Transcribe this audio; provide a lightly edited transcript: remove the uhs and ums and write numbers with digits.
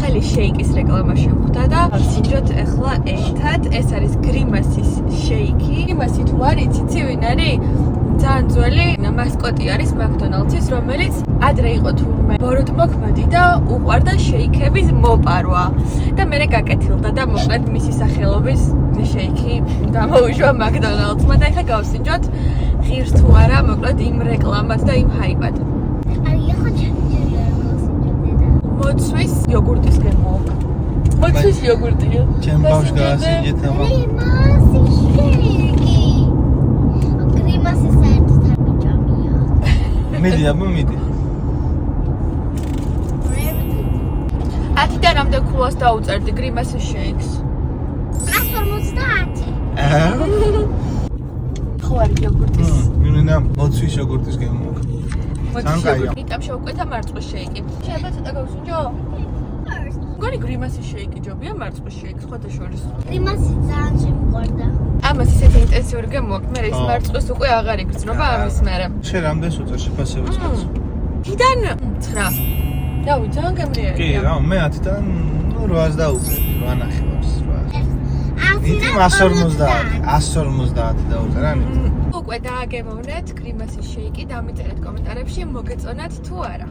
ახალი შეიკის რეკლამა შემხვდა და ვსინჯოთ ახლა ერთად. ეს არის გრიმასის შეიკი. გრიმასი თუ არ იცით, ვინ არის? ძალიან ძველი მასკოტი არის მაკდონალდსის, რომელიც ადრე იყო თურმე ბოროტმოქმედი და უყვარდა შეიქების მოპარვა. და მერე გაკეთილდა და მოკლედ მისი სახელობის შეიკი გამოუშვა მაკდონალდსმა და ეხლა გავსინჯოთ ღირს თუ არა მოკლედ იმ რეკლამად და იმ ჰაიპად. მოცვის იოგურტის გემო. მოცვის იოგურტია. ჩემ ბავშვს გაასინჯეთ აბა. გრიმასის საერთოდ არ მიჭამია. მიდი აბა მიდი. 10-დან რამდენ ქულას დაუწერდი გრიმასის შეიქს? 150. ხო არის იოგურტის. მინდა მოცვის იოგურტის გემო. მოცვის ნიტამ შევკვეთა მარწყვის შეიკი. შეიძლება ცოტა გავსინჯო? გონი გრიმასის შეიკი ჯობია მარწყვის შეიკი ხოთა შორის. გრიმასი ძალიან შემყვარდა. ამას ისეთი ინტენსიური გემო აქვს, მე ის მარწყვის უკვე აღარ იგრძნობა ამის მერე. შენ რამდენს უწერ შეფასებას კაც? 10-დან 9. დავი ძალიან გემრიელია. კი რა, მე 10-დან 8-ს დაუწერ, 8 ნახევარს 8. იტი 150 დაუწერ, ანუ უკვე დააგემოვნეთ გრიმასის შეიკი, დამიწერეთ კომენტარებში, მოგეწონათ თუ არა.